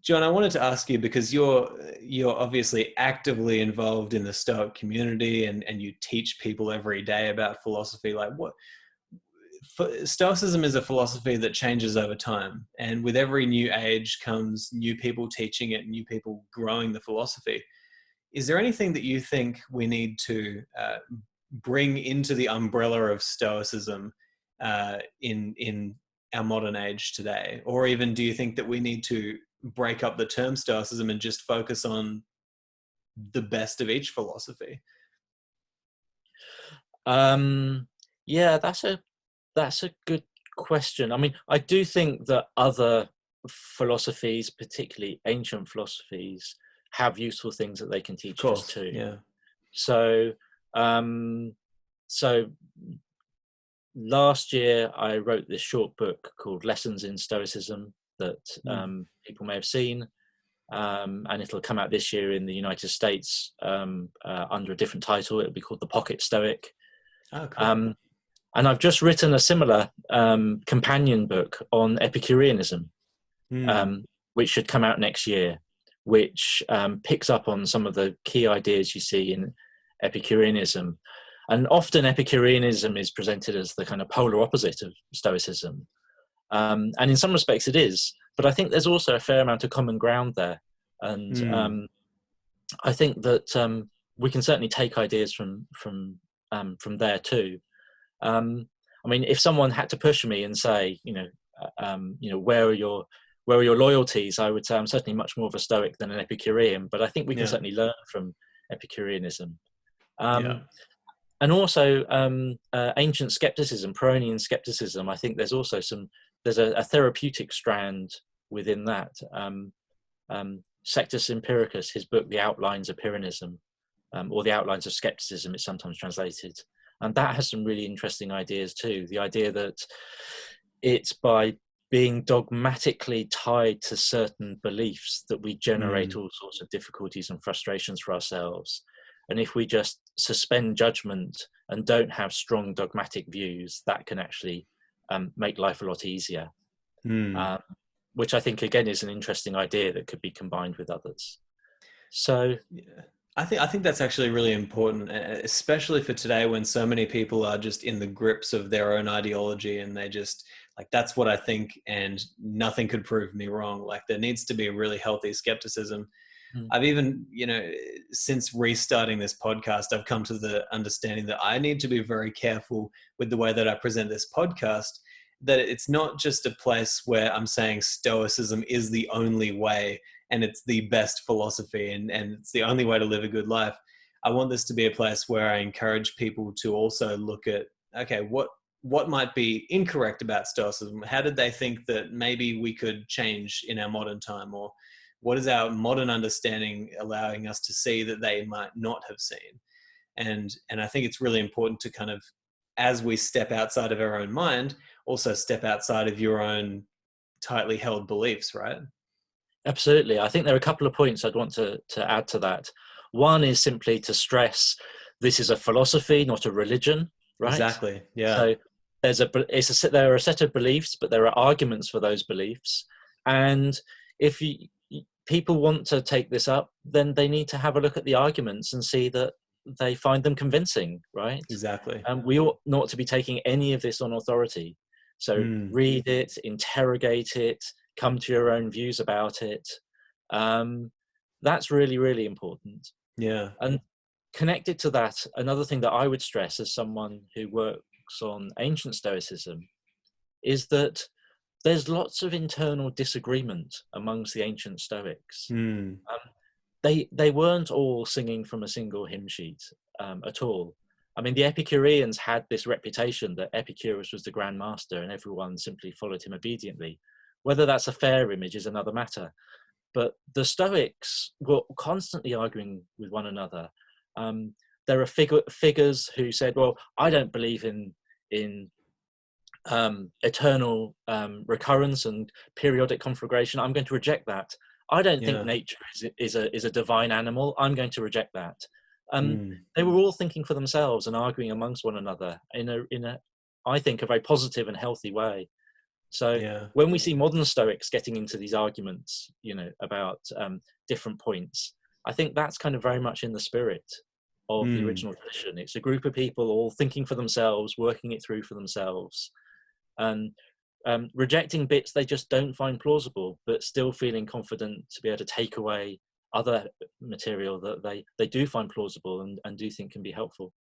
John, I wanted to ask you, because you're obviously actively involved in the Stoic community, and you teach people every day about philosophy. Like, Stoicism is a philosophy that changes over time, and with every new age comes new people teaching it, new people growing the philosophy. Is there anything that you think we need to bring into the umbrella of Stoicism in our modern age today? Or even do you think that we need to break up the term Stoicism and just focus on the best of each philosophy? Yeah, that's a good question. I mean, I do think that other philosophies, particularly ancient philosophies, have useful things that they can teach us too. Yeah. So, so last year I wrote this short book called Lessons in Stoicism that people may have seen, and it'll come out this year in the United States under a different title. It'll be called The Pocket Stoic. Oh, cool. And I've just written a similar companion book on Epicureanism, which should come out next year, which picks up on some of the key ideas you see in Epicureanism. And often Epicureanism is presented as the kind of polar opposite of Stoicism. And in some respects it is, but I think there's also a fair amount of common ground there. And I think that we can certainly take ideas from there too. I mean, if someone had to push me and say, where are your loyalties, I would say I'm certainly much more of a Stoic than an Epicurean, but I think we can certainly learn from Epicureanism. And also ancient skepticism, Pyrrhonian skepticism. I think there's also there's a therapeutic strand within that. Sextus Empiricus, his book, The Outlines of Pyrrhonism, or The Outlines of Skepticism, it's sometimes translated. And that has some really interesting ideas too. The idea that it's by being dogmatically tied to certain beliefs that we generate all sorts of difficulties and frustrations for ourselves. And if we just suspend judgment and don't have strong dogmatic views, that can actually make life a lot easier. Which I think, again, is an interesting idea that could be combined with others. So, I think that's actually really important, especially for today when so many people are just in the grips of their own ideology, and they just like, that's what I think and nothing could prove me wrong. Like, there needs to be a really healthy skepticism. I've even, since restarting this podcast, I've come to the understanding that I need to be very careful with the way that I present this podcast, that it's not just a place where I'm saying Stoicism is the only way and it's the best philosophy and it's the only way to live a good life. I want this to be a place where I encourage people to also look at, okay, what might be incorrect about Stoicism? How did they think that maybe we could change in our modern time? Or what is our modern understanding allowing us to see that they might not have seen? And I think it's really important to kind of, as we step outside of our own mind, also step outside of your own tightly held beliefs, right? Absolutely. I think there are a couple of points I'd want to add to that. One is simply to stress this is a philosophy, not a religion, right? Exactly. Yeah. So there are a set of beliefs, but there are arguments for those beliefs. And if people want to take this up, then they need to have a look at the arguments and see that they find them convincing, right? Exactly. And we ought not to be taking any of this on authority. So read it, interrogate it, come to your own views about it. That's really, really important. Yeah. And connected to that, another thing that I would stress as someone who works on ancient Stoicism is that there's lots of internal disagreement amongst the ancient Stoics. They weren't all singing from a single hymn sheet at all. I mean, the Epicureans had this reputation that Epicurus was the grand master and everyone simply followed him obediently. Whether that's a fair image is another matter. But the Stoics were constantly arguing with one another. There are figures who said, well, I don't believe in eternal recurrence and periodic conflagration. I'm going to reject that. I don't think nature is a divine animal. I'm going to reject that. They were all thinking for themselves and arguing amongst one another in a I think, a very positive and healthy way. So Yeah. when we see modern Stoics getting into these arguments, about different points, I think that's kind of very much in the spirit of the original tradition. It's a group of people all thinking for themselves, working it through for themselves, and rejecting bits they just don't find plausible, but still feeling confident to be able to take away other material that they do find plausible and do think can be helpful.